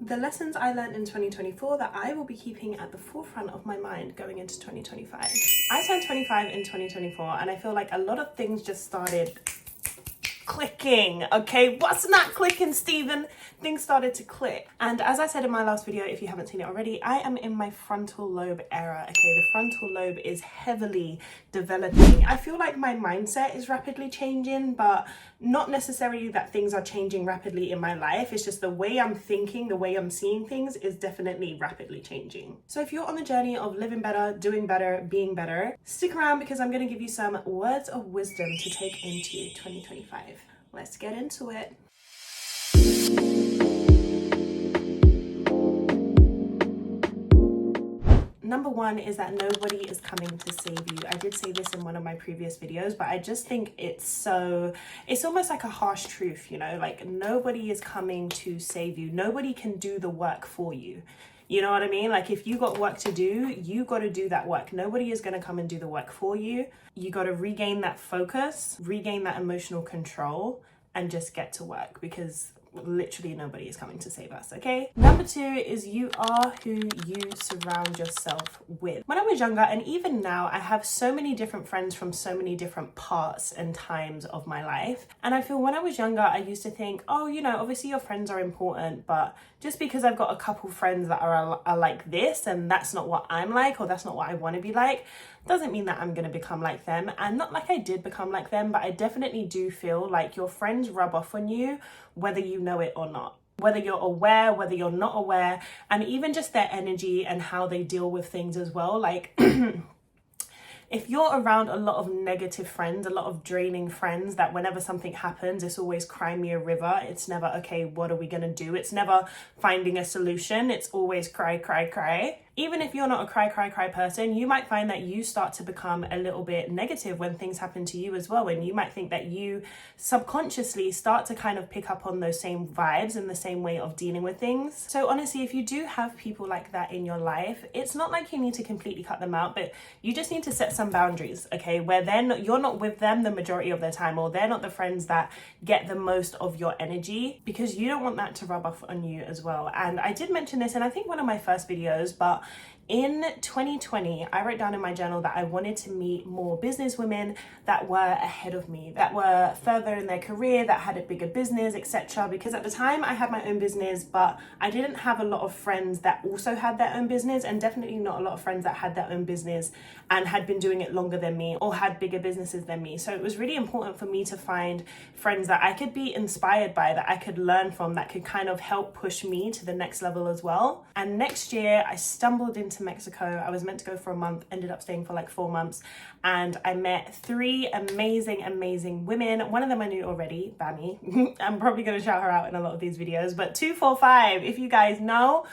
the lessons I learned in 2024 that I will be keeping at the forefront of my mind going into 2025. I turned 25 in 2024 and I feel like a lot of things just started clicking. Okay, what's not clicking, Stephen? Things started to click. And as I said in my last video, if you haven't seen it already, I am in my frontal lobe era. Okay, the frontal lobe is heavily developing. I feel like my mindset is rapidly changing, but not necessarily that things are changing rapidly in my life. It's just the way I'm thinking, the way I'm seeing things is definitely rapidly changing. So if you're on the journey of living better, doing better, being better, stick around because I'm going to give you some words of wisdom to take into 2025. Let's get into it. Number one is that nobody is coming to save you. I did say this in one of my previous videos, but I just think it's almost like a harsh truth, you know, like nobody is coming to save you. Nobody can do the work for you. You know what I mean? Like if you got work to do, you got to do that work. Nobody is going to come and do the work for you. You got to regain that focus, regain that emotional control, and just get to work because literally nobody is coming to save us, okay? Number two is you are who you surround yourself with. When I was younger, and even now, I have so many different friends from so many different parts and times of my life. And I feel when I was younger, I used to think, oh, you know, obviously your friends are important, but just because I've got a couple friends that are like this, and that's not what I'm like, or that's not what I want to be like, doesn't mean that I'm going to become like them. And not like I did become like them, but I definitely do feel like your friends rub off on you, whether you know it or not. Whether you're aware, whether you're not aware, and even just their energy and how they deal with things as well. Like if you're around a lot of negative friends, a lot of draining friends that whenever something happens, it's always cry me a river. It's never, okay, what are we going to do? It's never finding a solution. It's always cry, cry, cry. Even if you're not a cry, cry, cry person, you might find that you start to become a little bit negative when things happen to you as well. And you might think that you subconsciously start to kind of pick up on those same vibes and the same way of dealing with things. So honestly, if you do have people like that in your life, it's not like you need to completely cut them out, but you just need to set some boundaries, okay? Where you're not with them the majority of their time, or they're not the friends that get the most of your energy, because you don't want that to rub off on you as well. And I did mention this in I think one of my first videos, but in 2020, I wrote down in my journal that I wanted to meet more business women that were ahead of me, that were further in their career, that had a bigger business, etc. Because at the time I had my own business, but I didn't have a lot of friends that also had their own business, and definitely not a lot of friends that had their own business and had been doing it longer than me or had bigger businesses than me. So it was really important for me to find friends that I could be inspired by, that I could learn from, that could kind of help push me to the next level as well. And next year I stumbled into Mexico. I was meant to go for a month, ended up staying for like 4 months, and I met 3 amazing women. One of them I knew already, Bammy. I'm probably going to shout her out in a lot of these videos, but 245, if you guys know,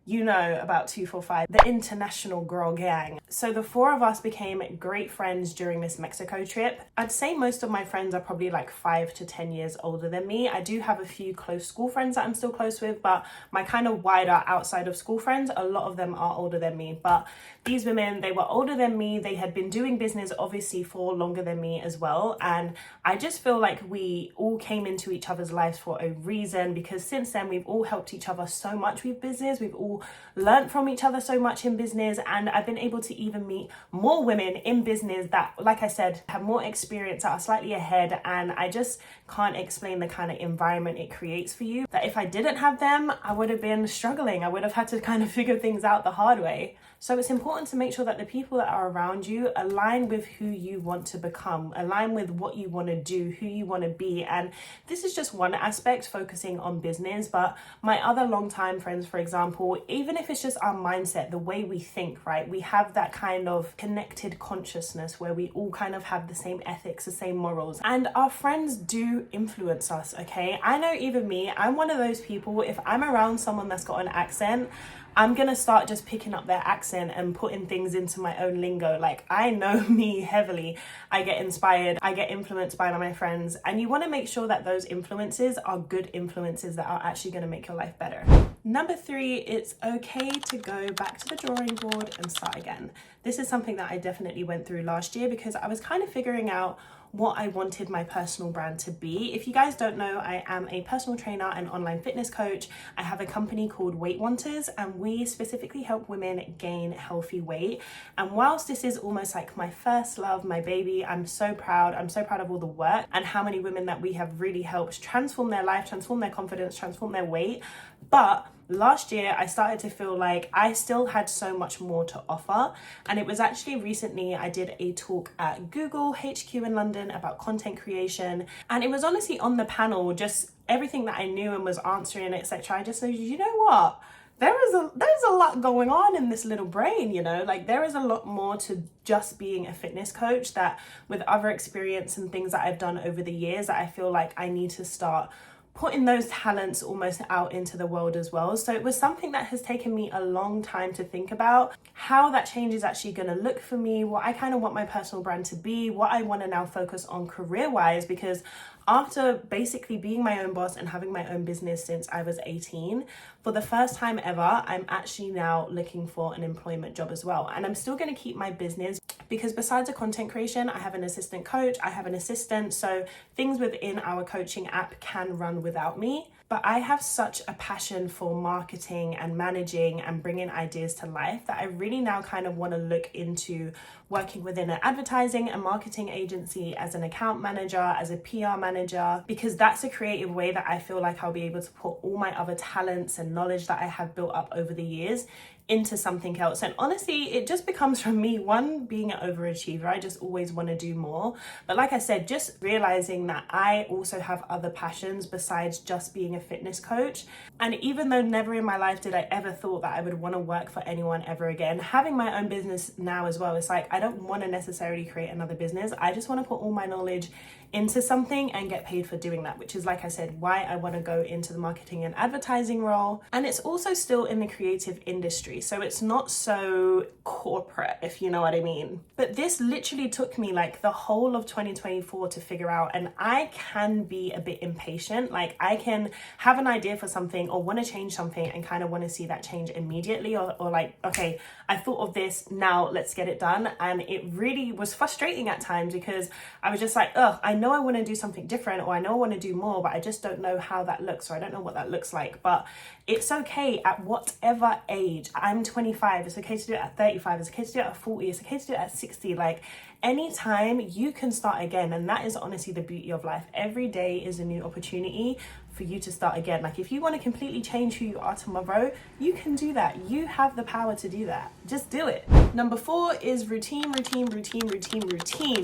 you know about 245, the international girl gang. So the 4 of us became great friends during this Mexico trip. I'd say most of my friends are probably like 5 to 10 years older than me. I do have a few close school friends that I'm still close with, but my kind of wider outside of school friends, a lot of them are older than me. But these women, they were older than me. They had been doing business obviously for longer than me as well. And I just feel like we all came into each other's lives for a reason, because since then we've all helped each other so much with business. We've all learned from each other so much in business, and I've been able to even meet more women in business that, like I said, have more experience, that are slightly ahead, and I just can't explain the kind of environment it creates for you, that if I didn't have them, I would have been struggling. I would have had to kind of figure things out the hard way. So it's important to make sure that the people that are around you align with who you want to become, align with what you want to do, who you want to be. And this is just one aspect, focusing on business, but my other longtime friends, for example, even if it's just our mindset, the way we think, right? We have that kind of connected consciousness where we all kind of have the same ethics, the same morals, and our friends do influence us, okay? I know even me, I'm one of those people, if I'm around someone that's got an accent, I'm gonna start just picking up their accent and putting things into my own lingo. Like, I know me heavily. I get inspired, I get influenced by my friends, and you wanna make sure that those influences are good influences that are actually gonna make your life better. Number 3, it's okay to go back to the drawing board and start again. This is something that I definitely went through last year because I was kind of figuring out what I wanted my personal brand to be. If you guys don't know, I am a personal trainer and online fitness coach. I have a company called Weight Wanters, and we specifically help women gain healthy weight. And whilst this is almost like my first love, my baby, I'm so proud. I'm so proud of all the work and how many women that we have really helped transform their life, transform their confidence, transform their weight. But last year, I started to feel like I still had so much more to offer. And it was actually recently I did a talk at Google HQ in London about content creation. And it was honestly on the panel, just everything that I knew and was answering, etc. I just said, you know what? There's a lot going on in this little brain, you know, like there is a lot more to just being a fitness coach, that with other experience and things that I've done over the years, that I feel like I need to start putting those talents almost out into the world as well. So it was something that has taken me a long time to think about how that change is actually going to look for me, what I kind of want my personal brand to be, what I want to now focus on career-wise, because after basically being my own boss and having my own business since I was 18, for the first time ever, I'm actually now looking for an employment job as well. And I'm still going to keep my business because besides the content creation, I have an assistant coach, I have an assistant. So things within our coaching app can run without me. But I have such a passion for marketing and managing and bringing ideas to life that I really now kind of want to look into working within an advertising and marketing agency as an account manager, as a PR manager, because that's a creative way that I feel like I'll be able to put all my other talents and knowledge that I have built up over the years into something else. And honestly, it just becomes from me, one, being an overachiever. I just always want to do more. But like I said, just realizing that I also have other passions besides just being a fitness coach. And even though never in my life did I ever thought that I would want to work for anyone ever again, having my own business now as well, it's like I don't want to necessarily create another business. I just want to put all my knowledge into something and get paid for doing that, which is, like I said, why I want to go into the marketing and advertising role. And it's also still in the creative industry, so it's not so corporate, if you know what I mean. But this literally took me like the whole of 2024 to figure out, and I can be a bit impatient. Like I can have an idea for something or want to change something and kind of want to see that change immediately, or like, okay, I thought of this, now let's get it done. And it really was frustrating at times because I was just like, I know I want to do something different, or I know I want to do more, but I just don't know how that looks, or I don't know what that looks like. But it's okay at whatever age. I'm 25, it's okay to do it at 35, it's okay to do it at 40, it's okay to do it at 60. Like anytime you can start again. And that is honestly the beauty of life. Every day is a new opportunity for you to start again. Like if you want to completely change who you are tomorrow, you can do that. You have the power to do that. Just do it. Number 4 is routine.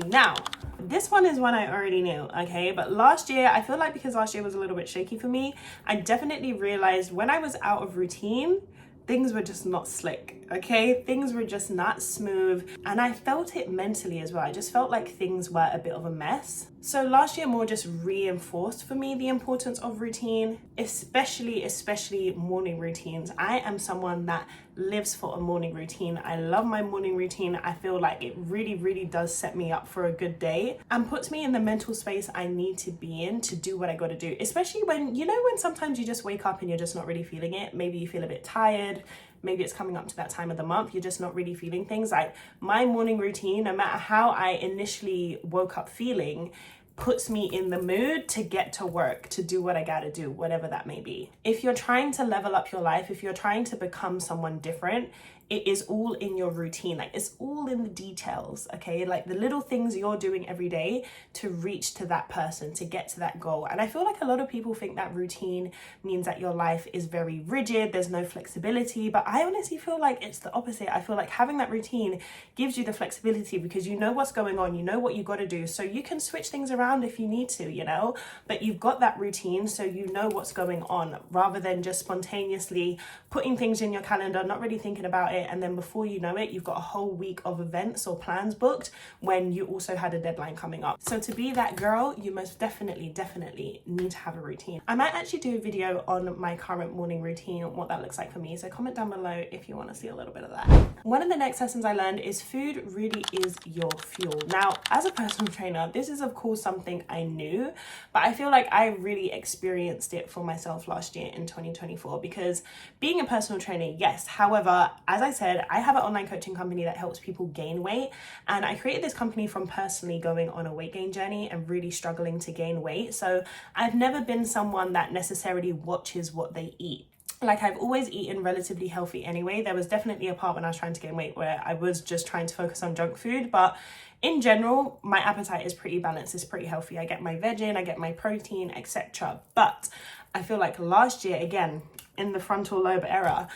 Now, this one is one I already knew, okay? But last year, I feel like because last year was a little bit shaky for me, I definitely realized when I was out of routine, things were just not slick, okay? Things were just not smooth. And I felt it mentally as well. I just felt like things were a bit of a mess. So last year more just reinforced for me the importance of routine, especially morning routines. I am someone that lives for a morning routine. I love my morning routine. I feel like it really, really does set me up for a good day and puts me in the mental space I need to be in to do what I got to do. Especially when, you know, when sometimes you just wake up and you're just not really feeling it. Maybe you feel a bit tired. Maybe it's coming up to that time of the month. You're just not really feeling things. Like my morning routine, no matter how I initially woke up feeling, puts me in the mood to get to work, to do what I gotta do, whatever that may be. If you're trying to level up your life, if you're trying to become someone different, it is all in your routine. Like it's all in the details, okay? Like the little things you're doing every day to reach to that person, to get to that goal. And I feel like a lot of people think that routine means that your life is very rigid, there's no flexibility, but I honestly feel like it's the opposite. I feel like having that routine gives you the flexibility because you know what's going on, you know what you got to do, so you can switch things around if you need to, you know, but you've got that routine so you know what's going on, rather than just spontaneously putting things in your calendar, not really thinking about it, and then before you know it, you've got a whole week of events or plans booked when you also had a deadline coming up. So to be that girl, you most definitely need to have a routine. I might actually do a video on my current morning routine, what that looks like for me, so comment down below if you want to see a little bit of that. One of the next lessons I learned is food really is your fuel. Now, as a personal trainer, this is of course something I knew, but I feel like I really experienced it for myself last year in 2024, because being a personal trainer, yes. However, as I said, I have an online coaching company that helps people gain weight, and I created this company from personally going on a weight gain journey and really struggling to gain weight. So I've never been someone that necessarily watches what they eat. Like, I've always eaten relatively healthy anyway. There was definitely a part when I was trying to gain weight where I was just trying to focus on junk food, but in general, my appetite is pretty balanced, it's pretty healthy. I get my veg in, I get my protein, etc. But I feel like last year, again, in the frontal lobe era,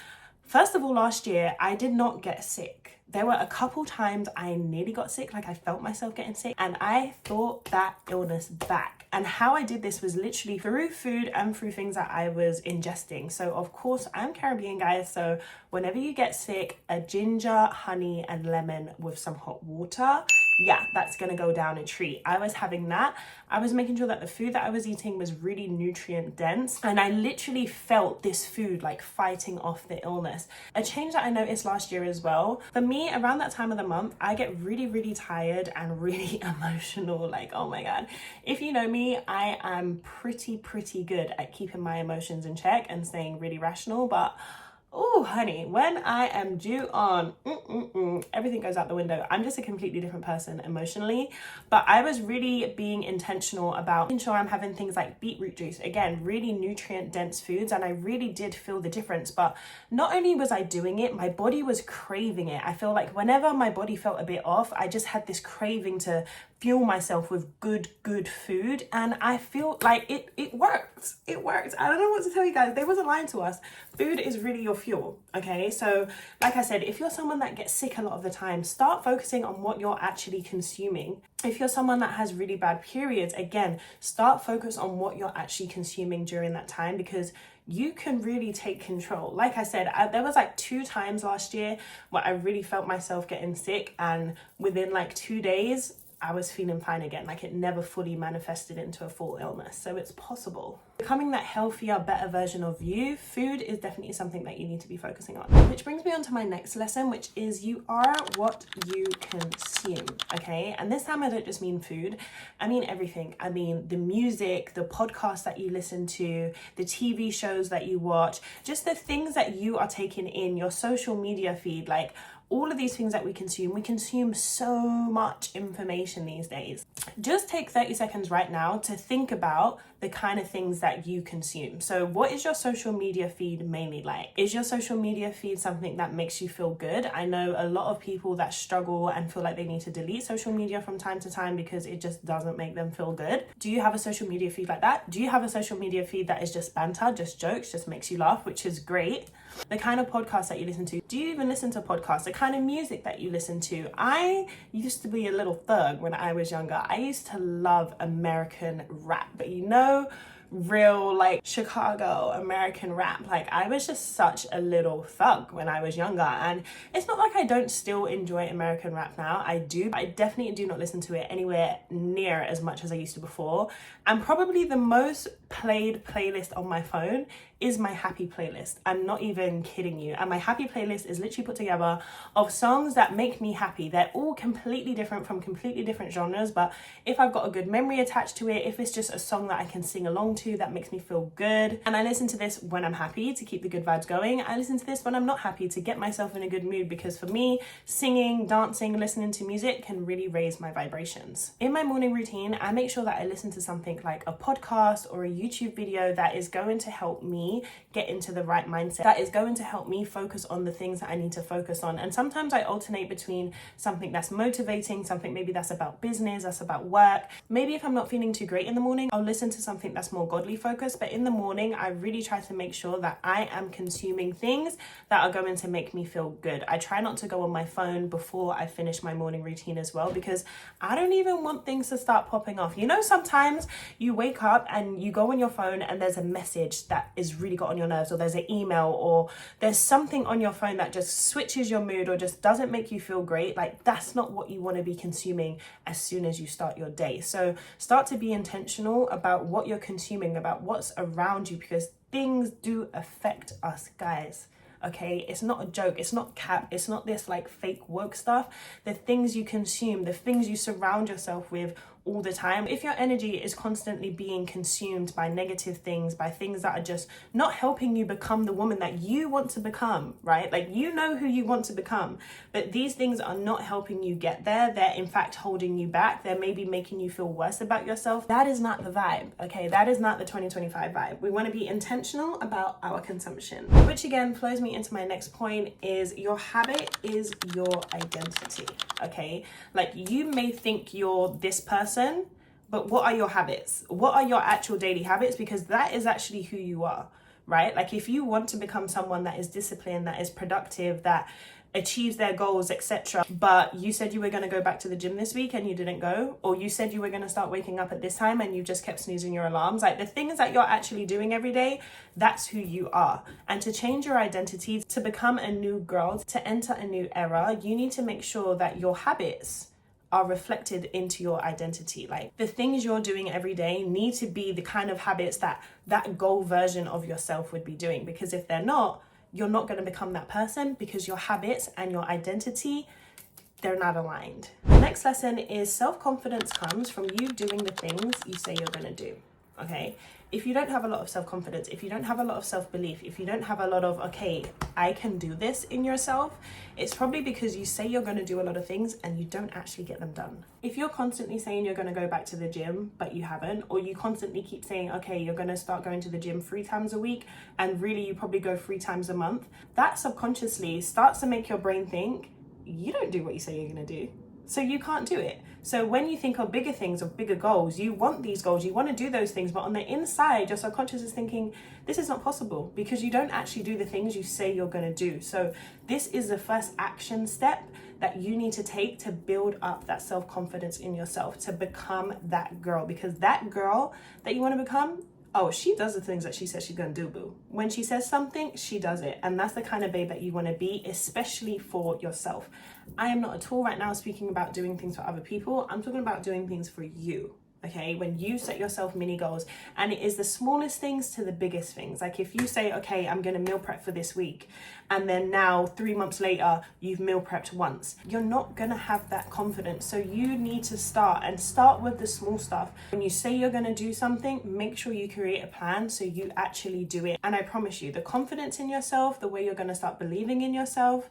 first of all, last year, I did not get sick. There were a couple times I nearly got sick, like I felt myself getting sick, and I thought that illness back. And how I did this was literally through food and through things that I was ingesting. So of course, I'm Caribbean, guys, so whenever you get sick, a ginger, honey, and lemon with some hot water, yeah, that's gonna go down a treat. I was having that. I was making sure that the food that I was eating was really nutrient dense, and I literally felt this food like fighting off the illness. A change that I noticed last year as well, for me, around that time of the month, I get really, really tired and really emotional. Like, oh my God. If you know me, I am pretty good at keeping my emotions in check and staying really rational, but oh, honey, when I am due on, everything goes out the window. I'm just a completely different person emotionally. But I was really being intentional about making sure I'm having things like beetroot juice. Again, really nutrient dense foods. And I really did feel the difference. But not only was I doing it, my body was craving it. I feel like whenever my body felt a bit off, I just had this craving to fuel myself with good food, and I feel like it worked. I don't know what to tell you guys. They wasn't lying to us. Food is really your fuel. Okay, so like I said, if you're someone that gets sick a lot of the time, start focusing on what you're actually consuming. If you're someone that has really bad periods, again, start focus on what you're actually consuming during that time, because you can really take control. Like I said, there was like 2 times last year where I really felt myself getting sick, and within like 2 days I was feeling fine again. Like, it never fully manifested into a full illness. So it's possible. Becoming that healthier, better version of you, food is definitely something that you need to be focusing on. Which brings me on to my next lesson, which is you are what you consume, okay? And this time I don't just mean food, I mean everything. I mean the music, the podcasts that you listen to, the TV shows that you watch, just the things that you are taking in, your social media feed, like all of these things that we consume so much information these days. Just take 30 seconds right now to think about the kind of things that you consume. So what is your social media feed mainly like? Is your social media feed something that makes you feel good? I know a lot of people that struggle and feel like they need to delete social media from time to time because it just doesn't make them feel good. Do you have a social media feed like that? Do you have a social media feed that is just banter, just jokes, just makes you laugh, which is great? The kind of podcasts that you listen to. Do you even listen to podcasts? The kind of music that you listen to. I used to be a little thug when I was younger. I used to love American rap, but you know, real like Chicago American rap. Like, I was just such a little thug when I was younger, and it's not like I don't still enjoy American rap now. I do, but I definitely do not listen to it anywhere near as much as I used to before. And probably the most played playlist on my phone is my happy playlist. I'm not even kidding you. And my happy playlist is literally put together of songs that make me happy. They're all completely different from completely different genres, but if I've got a good memory attached to it, if it's just a song that I can sing along to that makes me feel good, and I listen to this when I'm happy to keep the good vibes going, I listen to this when I'm not happy to get myself in a good mood, because for me, singing, dancing, listening to music can really raise my vibrations. In my morning routine, I make sure that I listen to something like a podcast or a YouTube video that is going to help me get into the right mindset, that is going to help me focus on the things that I need to focus on. And sometimes I alternate between something that's motivating, something maybe that's about business, that's about work. Maybe if I'm not feeling too great in the morning, I'll listen to something that's more godly focused. But in the morning, I really try to make sure that I am consuming things that are going to make me feel good. I try not to go on my phone before I finish my morning routine as well, because I don't even want things to start popping off. You know, sometimes you wake up and you go on your phone and there's a message that is really got on your nerves, or there's an email, or there's something on your phone that just switches your mood or just doesn't make you feel great. Like, that's not what you want to be consuming as soon as you start your day. So start to be intentional about what you're consuming, about what's around you, because things do affect us, guys. Okay, it's not a joke, it's not cap, it's not this like fake woke stuff. The things you consume, the things you surround yourself with all the time, if your energy is constantly being consumed by negative things, by things that are just not helping you become the woman that you want to become, right? Like, you know who you want to become, but these things are not helping you get there. They're in fact holding you back. They're maybe making you feel worse about yourself. That is not the vibe, okay? That is not the 2025 vibe. We want to be intentional about our consumption, which again flows me into my next point, is your habit is your identity, okay? Like, you may think you're this person, but what are your habits? What are your actual daily habits? Because that is actually who you are, right? Like, if you want to become someone that is disciplined, that is productive, that achieves their goals, etc., but you said you were going to go back to the gym this week and you didn't go, or you said you were going to start waking up at this time and you just kept snoozing your alarms, like, the things that you're actually doing every day, that's who you are. And to change your identity, to become a new girl, to enter a new era, you need to make sure that your habits are reflected into your identity. Like, the things you're doing every day need to be the kind of habits that that goal version of yourself would be doing, because if they're not, you're not going to become that person, because your habits and your identity, they're not aligned. The next lesson is self-confidence comes from you doing the things you say you're going to do, okay? If you don't have a lot of self-confidence, if you don't have a lot of self-belief, if you don't have a lot of, okay, I can do this in yourself, it's probably because you say you're going to do a lot of things and you don't actually get them done. If you're constantly saying you're going to go back to the gym, but you haven't, or you constantly keep saying, okay, you're going to start going to the gym 3 times a week, and really you probably go 3 times a month, that subconsciously starts to make your brain think, you don't do what you say you're going to do, so you can't do it. So when you think of bigger things, of bigger goals, you want these goals, you want to do those things, but on the inside, your subconscious is thinking, this is not possible, because you don't actually do the things you say you're going to do. So this is the first action step that you need to take to build up that self-confidence in yourself, to become that girl, because that girl that you want to become, oh, she does the things that she says she's gonna do, boo. When she says something, she does it. And that's the kind of babe that you wanna be, especially for yourself. I am not at all right now speaking about doing things for other people. I'm talking about doing things for you, okay? When you set yourself mini goals, and it is the smallest things to the biggest things. Like, if you say, okay, I'm gonna meal prep for this week, and then now 3 months later, you've meal prepped once, you're not gonna have that confidence. So you need to start with the small stuff. When you say you're gonna do something, make sure you create a plan so you actually do it. And I promise you, the confidence in yourself, the way you're gonna start believing in yourself,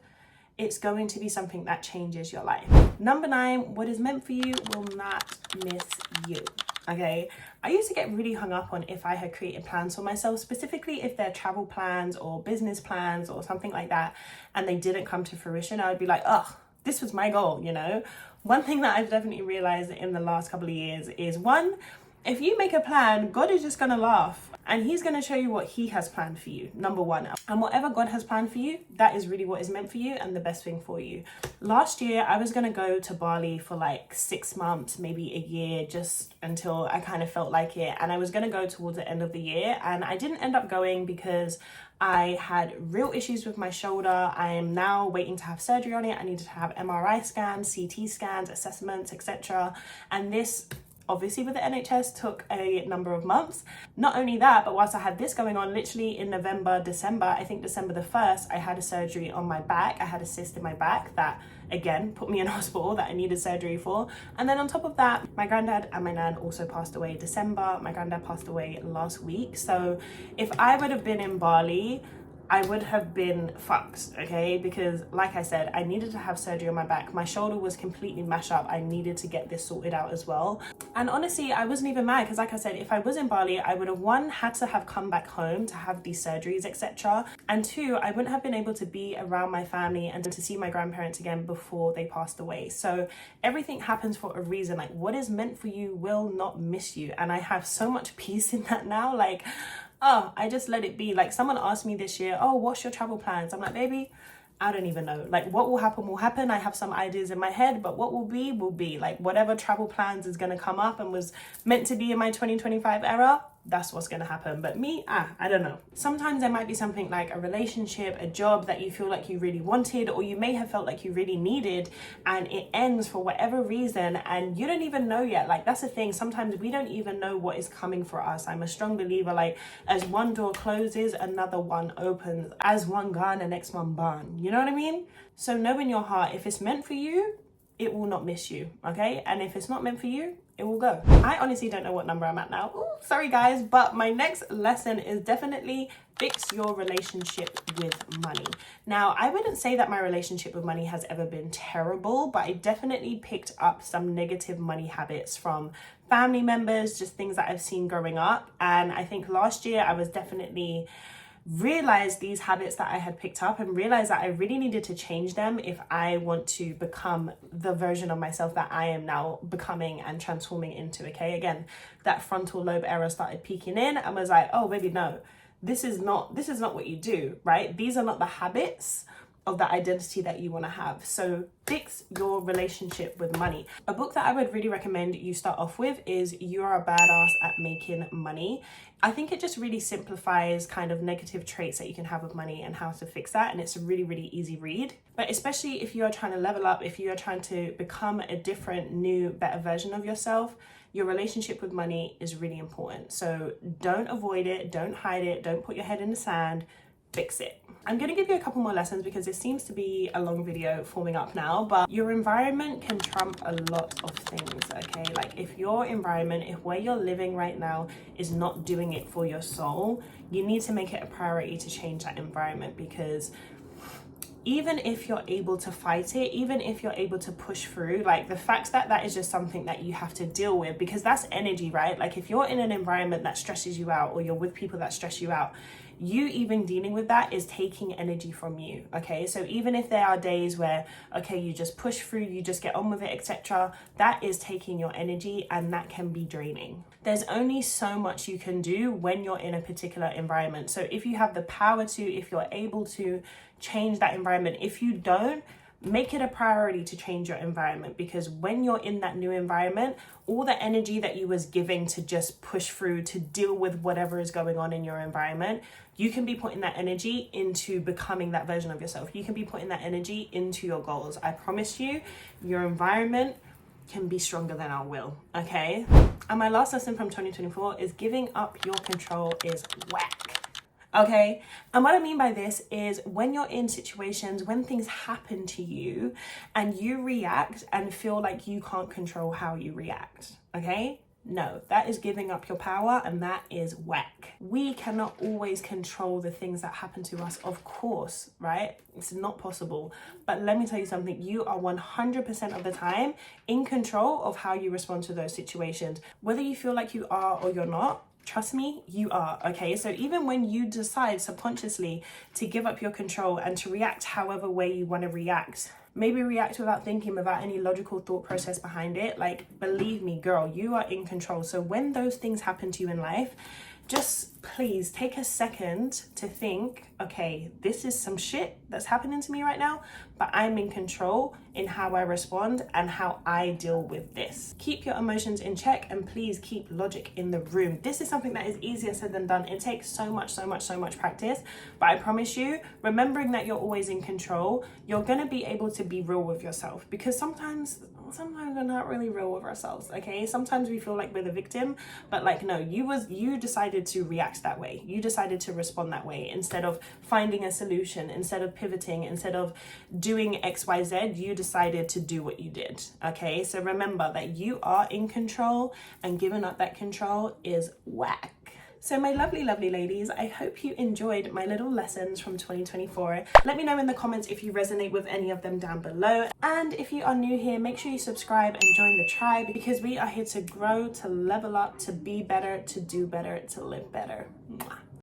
it's going to be something that changes your life. Number 9, what is meant for you will not miss you, okay? I used to get really hung up on if I had created plans for myself, specifically if they're travel plans or business plans or something like that, and they didn't come to fruition. I would be like, ugh, this was my goal, you know? One thing that I've definitely realized in the last couple of years is, one, if you make a plan, God is just gonna laugh, and he's gonna show you what he has planned for you, number 1. And whatever God has planned for you, that is really what is meant for you and the best thing for you. Last year, I was gonna go to Bali for like 6 months, maybe a year, just until I kind of felt like it. And I was gonna go towards the end of the year, and I didn't end up going because I had real issues with my shoulder. I am now waiting to have surgery on it. I needed to have MRI scans, CT scans, assessments, etc. And this, obviously with the NHS, took a number of months. Not only that, but whilst I had this going on, literally in November, December, I think December the 1st, I had a surgery on my back. I had a cyst in my back that, again, put me in hospital, that I needed surgery for. And then on top of that, my granddad and my nan also passed away December. My granddad passed away last week. So if I would have been in Bali, I would have been fucked, okay? Because like I said, I needed to have surgery on my back. My shoulder was completely mashed up. I needed to get this sorted out as well. And honestly, I wasn't even mad, because like I said, if I was in Bali, I would have, 1, had to have come back home to have these surgeries, etc. And 2, I wouldn't have been able to be around my family and to see my grandparents again before they passed away. So everything happens for a reason. Like, what is meant for you will not miss you. And I have so much peace in that now. Like, oh, I just let it be. Like, someone asked me this year, oh, what's your travel plans? I'm like, baby, I don't even know. Like, what will happen will happen. I have some ideas in my head, but what will be. Like, whatever travel plans is going to come up and was meant to be in my 2025 era, that's what's going to happen. But me, I don't know. Sometimes there might be something like a relationship, a job that you feel like you really wanted, or you may have felt like you really needed, and it ends for whatever reason, and you don't even know yet. Like, that's the thing. Sometimes we don't even know what is coming for us. I'm a strong believer, like, as one door closes, another one opens. As one gone, the next one born. You know what I mean? So know in your heart, if it's meant for you, it will not miss you, okay? And if it's not meant for you, it will go. I honestly don't know what number I'm at now. Ooh, sorry guys, but my next lesson is definitely fix your relationship with money. Now, I wouldn't say that my relationship with money has ever been terrible, but I definitely picked up some negative money habits from family members, just things that I've seen growing up. And I think last year I was definitely realized these habits that I had picked up and realized that I really needed to change them if I want to become the version of myself that I am now becoming and transforming into. Okay, again, that frontal lobe error started peeking in and was like, oh baby, no, this is not what you do, right? These are not the habits of the identity that you want to have. So fix your relationship with money. A book that I would really recommend you start off with is You Are a Badass at Making Money. I think it just really simplifies kind of negative traits that you can have with money and how to fix that. And it's a really, really easy read. But especially if you are trying to level up, if you are trying to become a different, new, better version of yourself, your relationship with money is really important. So don't avoid it, don't hide it, don't put your head in the sand, fix it. I'm going to give you a couple more lessons because it seems to be a long video forming up now, but your environment can trump a lot of things, okay? Like if your environment, if where you're living right now is not doing it for your soul, you need to make it a priority to change that environment, because even if you're able to fight it, even if you're able to push through, like the fact that that is just something that you have to deal with, because that's energy, right? Like if you're in an environment that stresses you out or you're with people that stress you out, you even dealing with that is taking energy from you, okay? So even if there are days where, okay, you just push through, you just get on with it, etc., that is taking your energy and that can be draining. There's only so much you can do when you're in a particular environment. So if you have the power to, if you're able to change that environment, if you don't, make it a priority to change your environment, because when you're in that new environment, all the energy that you was giving to just push through, to deal with whatever is going on in your environment, you can be putting that energy into becoming that version of yourself. You can be putting that energy into your goals. I promise you, your environment can be stronger than our will, okay? And my last lesson from 2024 is giving up your control is whack. Okay, and what I mean by this is when you're in situations, when things happen to you and you react and feel like you can't control how you react, okay? No, that is giving up your power and that is whack. We cannot always control the things that happen to us, of course, right? It's not possible. But let me tell you something, you are 100% of the time in control of how you respond to those situations. Whether you feel like you are or you're not, trust me, you are, okay? So even when you decide subconsciously to give up your control and to react however way you want to react, maybe react without thinking, without any logical thought process behind it, like, believe me, girl, you are in control. So when those things happen to you in life, just please take a second to think, okay, this is some shit that's happening to me right now, but I'm in control in how I respond and how I deal with this. Keep your emotions in check and please keep logic in the room. This is something that is easier said than done. It takes so much practice, but I promise you, remembering that you're always in control, you're gonna be able to be real with yourself, because sometimes we're not really real with ourselves, okay? Sometimes we feel like we're the victim, but like, no, you decided to react that way. You decided to respond that way. Instead of finding a solution, instead of pivoting, instead of doing XYZ, you decided to do what you did, okay? So remember that you are in control and giving up that control is whack. So my lovely ladies, I hope you enjoyed my little lessons from 2024. Let me know in the comments if you resonate with any of them down below. And if you are new here, make sure you subscribe and join the tribe, because we are here to grow, to level up, to be better, to do better, to live better. Mwah.